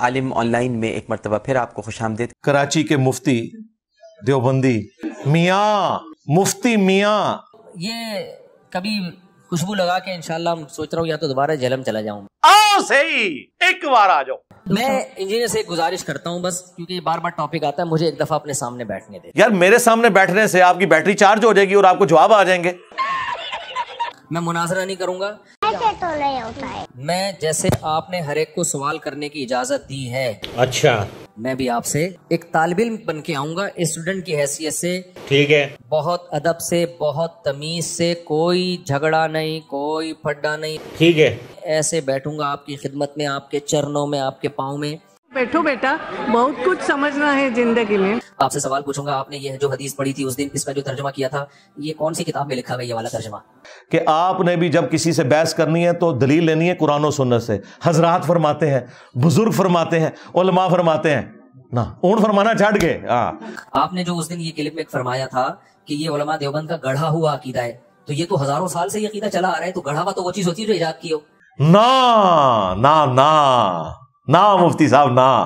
Alam on line میں ایک مرتبہ پھر آپ کو خوش آمدید۔ کراچی کے مفتی دیوبندی میاں مفتی میاں یہ کبھی خوشبو لگا کے انشاءاللہ سوچ رہا ہوں یا تو دوبارہ جہلم چلا جاؤں۔ آؤ صحیح ایک بار آ جاؤ۔ میں انجینئر سے ایک گزارش کرتا ہوں بس، کیونکہ یہ بار بار ٹاپک آتا ہے، مجھے ایک دفعہ اپنے سامنے بیٹھنے دے۔ یار میرے سامنے بیٹھنے سے آپ کی بیٹری چارج ہو جائے گی اور آپ کو جواب آ جائیں گے۔ میں مناظرہ نہیں کروں گا، ایسے تو نہیں ہوتا ہے۔ میں جیسے آپ نے ہر ایک کو سوال کرنے کی اجازت دی ہے، اچھا میں بھی آپ سے ایک طالب علم بن کے آؤں گا اسٹوڈنٹ کی حیثیت سے، ٹھیک ہے، بہت ادب سے، بہت تمیز سے، کوئی جھگڑا نہیں، کوئی پھڈا نہیں، ٹھیک ہے۔ ایسے بیٹھوں گا آپ کی خدمت میں، آپ کے چرنوں میں، آپ کے پاؤں میں۔ بیٹھو بیٹا، بہت کچھ سمجھنا ہے زندگی میں۔ آپ سے سوال پوچھوں گا، آپ نے یہ جو حدیث پڑھی تھی اس دن، اس کا جو ترجمہ کیا تھا، یہ کون سی کتاب میں لکھا گیا یہ والا ترجمہ؟ کہ آپ نے بھی جب کسی سے بحث کرنی ہے تو دلیل لینی ہے قرآن و سنت سے۔ حضرات فرماتے ہیں، بزرگ فرماتے ہیں، علماء فرماتے ہیں، نہ اونٹ فرمانا چھٹ گئے۔ آپ نے جو اس دن یہ کلپ میں فرمایا تھا کہ یہ علماء دیوبند کا گڑھا ہوا عقیدہ ہے، تو یہ تو ہزاروں سال سے یہ عقیدہ چلا آ رہا ہے، تو گڑھا ہوا تو وہ چیز ہوتی ہے جو ایجاد کی ہو۔ نہ مفتی صاحب نہ۔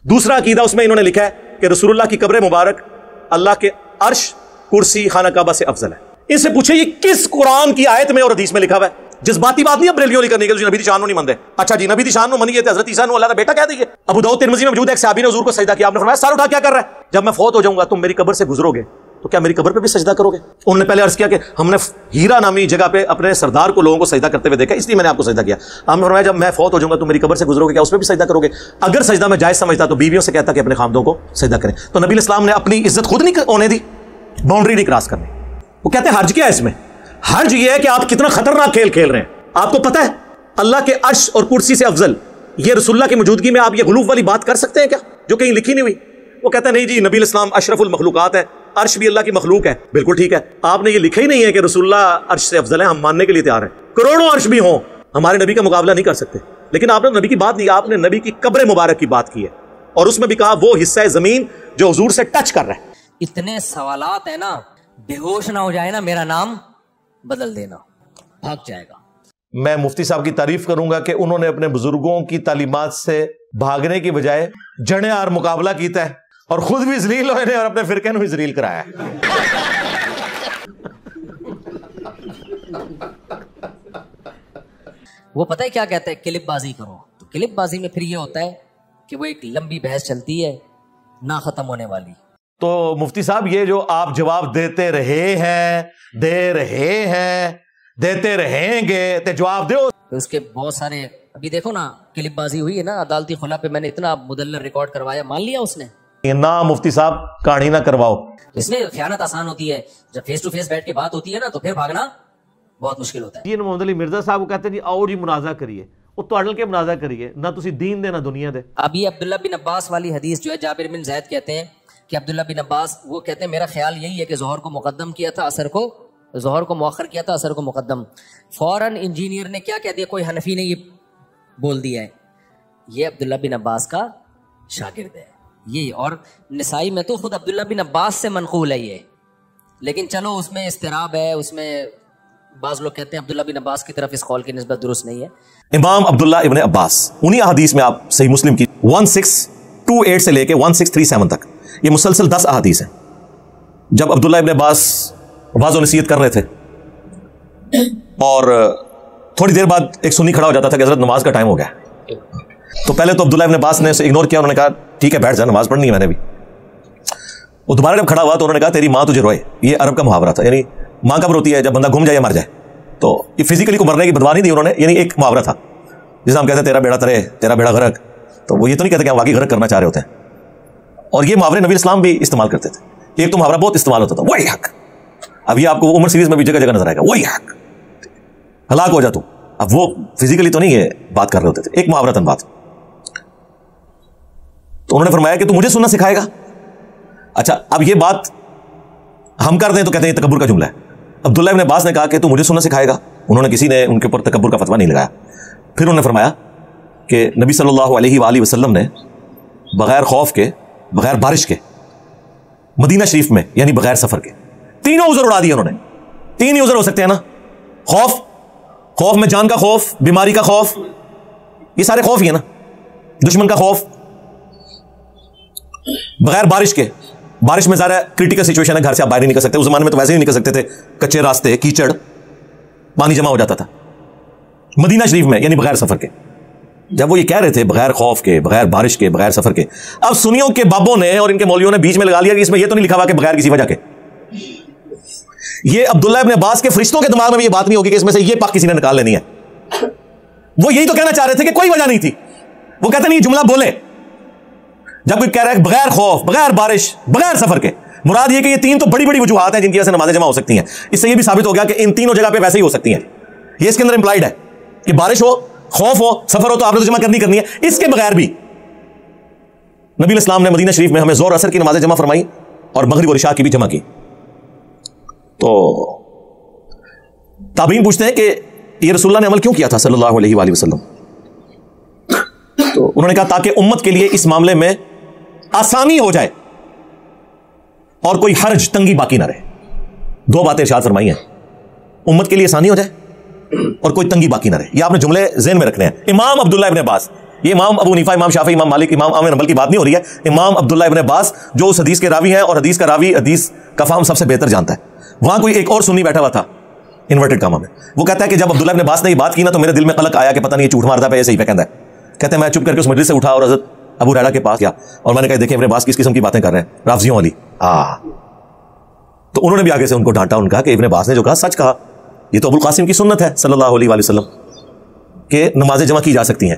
دوسرا عقیدہ اس میں انہوں نے لکھا ہے کہ رسول اللہ کی قبر مبارک اللہ کے عرش، کرسی، خانہ کعبہ سے افضل ہے۔ ان سے پوچھے یہ کس قرآن کی آیت میں اور حدیث میں لکھا ہوا ہے؟ جذباتی بات نہیں ہے بریلوی کرنے کے، نبی دی شان نہیں مانتے۔ اچھا جی نبی دی شان منی ہے، حضرت عیسیٰ اللہ کا بیٹا کہہ دیجیے۔ ابو داؤد ترمذی میں موجود ہے، ایک صحابی نے حضور کو سجدہ کیا، آپ نے فرمایا سر اٹھا کیا کر رہا ہے؟ جب میں فوت ہو جاؤں گا تم میری قبر سے گزرو گے تو کیا میری قبر پہ بھی سجدہ کرو گے؟ انہوں نے پہلے عرض کیا کہ ہم نے ہیرا نامی جگہ پہ اپنے سردار کو لوگوں کو سجدہ کرتے ہوئے دیکھا، اس لیے میں نے آپ کو سجدہ کیا۔ آپ نے فرمایا جب میں فوت ہو جاؤں گا تو میری قبر سے گزرو گے، کیا اس پہ بھی سجدہ کرو گے؟ اگر سجدہ میں جائز سمجھتا تو بیویوں سے کہتا کہ اپنے خامدوں کو سجدہ کریں، تو نبی اسلام نے اپنی عزت خود نہیں ہونے دی، باؤنڈری نہیں کراس کرنی۔ وہ کہتے ہیں حرج کیا ہے اس میں؟ حرج یہ ہے کہ آپ کتنا خطرناک کھیل کھیل رہے ہیں۔ آپ کو پتہ ہے اللہ کے عرش اور کرسی سے افضل، یہ رسول اللہ کی موجودگی میں آپ یہ غلوف والی بات کر سکتے ہیں کیا جو کہیں لکھی نہیں ہوئی؟ وہ کہتا ہے نہیں جی نبی اسلام اشرف المخلوقات ہے، عرش بھی اللہ کی مخلوق ہے۔ بالکل ٹھیک ہے، آپ نے یہ لکھا ہی نہیں ہے کہ رسول اللہ عرش سے افضل ہے، ہم ماننے کے لیے تیار ہیں، کروڑوں عرش بھی ہوں ہمارے نبی کا مقابلہ نہیں کر سکتے، لیکن آپ نے نبی کی بات نہیں، آپ نے نبی کی قبر مبارک کی بات کی ہے، اور اس میں بھی کہا وہ حصہ زمین جو حضور سے ٹچ کر رہا ہے۔ اتنے سوالات ہیں نا، بے ہوش نہ ہو جائے نا میرا نام بدل دینا، بھاگ جائے گا۔ میں مفتی صاحب کی تعریف کروں گا کہ انہوں نے اپنے بزرگوں کی تعلیمات سے بھاگنے کی بجائے جڑیں اور مقابلہ کیتا ہے، اور خود بھی ذلیل ہوئے نے اور اپنے فرقے نے بھی ذلیل کرایا ہے۔ وہ پتہ ہے کیا کہتا ہے؟ کلپ بازی کرو، تو کلپ بازی میں پھر یہ ہوتا ہے کہ وہ ایک لمبی بحث چلتی ہے نہ ختم ہونے والی۔ تو مفتی صاحب یہ جو آپ جواب دیتے رہے ہیں، دیتے رہیں گے تو جواب دو۔ اس کے بہت سارے، ابھی دیکھو نا کلپ بازی ہوئی ہے نا عدالتی خلا پہ، میں نے اتنا مدلل ریکارڈ کروایا، مان لیا اس نے۔ نہ مفتی صاحب کہانی نہ کرواؤ، اس میں خیانت آسان ہوتی ہے، جب فیس ٹو فیس بیٹھ کے بات ہوتی ہے نا تو پھر بھاگنا بہت مشکل ہوتا ہے۔ جی محمد علی مرزا صاحب کو کہتے ہیں جی آؤ جی منازعہ کریے، وہ تو اڑل کے منازعہ کریے، نہ تسی دین دے نہ دنیا دے۔ اب یہ عبداللہ بن عباس والی حدیث جو ہے، جابر بن زید کہتے ہیں کہ عبداللہ بن عباس وہ کہتے ہیں میرا خیال یہی ہے کہ ظہر کو مقدم کیا تھا، عصر کو، ظہر کو مؤخر کیا تھا، عصر کو مقدم۔ فوراً انجینئر نے کیا کہہ دیا، کوئی حنفی نے یہ بول دیا ہے، یہ عبداللہ بن عباس کا شاگرد ہے یہ، اور نسائی میں تو خود عبداللہ بن عباس سے منقول ہے یہ، لیکن چلو اس میں اضطراب ہے، اس میں بعض لوگ کہتے ہیں عبداللہ بن عباس کی طرف اس قول کی نسبت درست نہیں ہے۔ امام عبداللہ ابن عباس، انہی احادیث میں آپ صحیح مسلم کی 1628 سے لے کے 1637 تک یہ مسلسل 10 احادیث ہیں۔ جب عبداللہ ابن عباس واضح و نصیحت کر رہے تھے اور تھوڑی دیر بعد ایک سنی کھڑا ہو جاتا تھا کہ حضرت نماز کا ٹائم ہو گیا، تو پہلے تو عبداللہ ابن عباس نے اسے اگنور کیا، انہوں نے کہا ٹھیک ہے بیٹھ جا، نماز پڑھنی ہے میں نے بھی۔ وہ دوبارہ جب کھڑا ہوا تو انہوں نے کہا تیری ماں تجھے روئے، یہ عرب کا محاورہ تھا، یعنی ماں کب روتی ہے؟ جب بندہ گم جائے یا مر جائے۔ تو یہ فزیکلی کو مرنے کی بدوا نہیں دی انہوں نے، یعنی ایک محاورہ تھا جسے ہم کہتے ہیں تیرا بیڑا ترے، تیرا بیڑا غرق، تو وہ یہ تو نہیں کہتے کہ ہم واقعی غرق کرنا چاہ رہے ہوتے ہیں۔ اور یہ محاورے نبی اسلام بھی استعمال کرتے تھے، ایک تو محاورہ بہت استعمال ہوتا تھا وہی حق، اب یہ آپ کو عمر سیریز میں بھی جگہ جگہ نظر آئے گا، وہی حق، ہلاک ہو جا تو۔ اب وہ فزیکلی تو نہیں یہ بات کر رہے ہوتے تھے، ایک محاورتاً بات۔ تو انہوں نے فرمایا کہ تو مجھے سننا سکھائے گا؟ اچھا اب یہ بات ہم کر دیں تو کہتے ہیں یہ تکبر کا جملہ ہے۔ عبداللہ ابن عباس نے کہا کہ تو مجھے سننا سکھائے گا؟ انہوں نے کسی نے ان کے اوپر تکبر کا فتویٰ نہیں لگایا۔ پھر انہوں نے فرمایا کہ نبی صلی اللہ علیہ وآلہ وسلم نے بغیر خوف کے، بغیر بارش کے، مدینہ شریف میں یعنی بغیر سفر کے تینوں عذر اڑا دیے۔ انہوں نے تین ہی عذر ہو سکتے ہیں نا، خوف میں جان کا خوف، بیماری کا خوف، یہ سارے خوف ہی ہے نا۔ دشمن کا خوف بغیر بارش کے. بارش میں ظاہر ہے کریٹیکل سچویشن ہے, گھر سے آپ باہر نہیں نکل سکتے. اس زمانے میں تو ویسے ہی نہیں نکل سکتے تھے, کچے راستے, کیچڑ, پانی جمع ہو جاتا تھا. مدینہ شریف میں یعنی بغیر سفر کے, جب وہ یہ کہہ رہے تھے بغیر خوف کے, بغیر بارش کے, بغیر سفر کے, اب سنیوں کے بابوں نے اور ان کے مولویوں نے بیچ میں لگا لیا کہ اس میں یہ تو نہیں لکھا ہوا کہ بغیر کسی وجہ کے. یہ عبداللہ ابن عباس کے فرشتوں کے دماغ میں بھی یہ بات نہیں ہوگی کہ اس میں سے یہ پاک کسی نے نکال لینی ہے. وہ یہی تو کہنا چاہ رہے تھے کہ کوئی وجہ نہیں تھی. وہ کہتے نہیں جملہ بولے جب کوئی کہہ رہا ہے بغیر خوف, بغیر بارش, بغیر سفر کے, مراد یہ کہ یہ تین تو بڑی بڑی وجوہات ہیں جن کی وجہ سے نمازیں جمع ہو سکتی ہیں. اس سے یہ بھی ثابت ہو گیا کہ ان تینوں جگہ پہ ویسے ہی ہو سکتی ہیں. یہ اس کے اندر امپلائڈ ہے کہ بارش ہو, خوف ہو, سفر ہو تو آپ نے جمع کرنی ہے. اس کے بغیر بھی نبی الاسلام نے مدینہ شریف میں ہمیں زور اثر کی نمازیں جمع فرمائی اور مغرب اور عشاء کی بھی جمع کی. تو تابعین پوچھتے ہیں کہ یہ رسول اللہ نے عمل کیوں کیا تھا صلی اللہ علیہ وآلہ وسلم؟ تو انہوں نے کہا تاکہ امت کے لیے اس معاملے میں آسانی ہو جائے اور کوئی حرج, تنگی باقی نہ رہے. دو باتیں ارشاد فرمائی ہیں, امت کے لیے آسانی ہو جائے اور کوئی تنگی باقی نہ رہے. یہ آپ نے جملے ذہن میں رکھنے ہیں. امام عبداللہ ابن عباس, یہ امام ابو حنیفہ, امام شافعی, امام مالک, امام احمد بن حنبل کی بات نہیں ہو رہی ہے. امام عبداللہ ابن عباس جو اس حدیث کے راوی ہیں اور حدیث کا راوی حدیث کا فہم سب سے بہتر جانتا ہے. وہاں کوئی ایک اور سنی بیٹھا ہوا تھا انورٹڈ کاما میں. وہ کہتا ہے کہ جب عبداللہ ابن عباس نے یہ بات کی نا تو میرے دل میں قلق آیا کہ پتہ نہیں یہ جھوٹ مارتا ہے صحیح پہ کہتا ہے. کہتے ہیں میں چپ کر کے اس مجلس سے اٹھا اور حضرت ابو ہریرہ کے پاس گیا اور میں نے کہا دیکھیں ابن عباس کس قسم کی باتیں کر رہے ہیں, رافضیوں والی. تو انہوں نے بھی آگے سے ان کو ڈانٹا, ان کہا کہ ابن عباس نے جو کہا سچ کہا. یہ تو ابو القاسم کی سنت ہے صلی اللہ علیہ وآلہ وسلم کہ نمازیں جمع کی جا سکتی ہیں.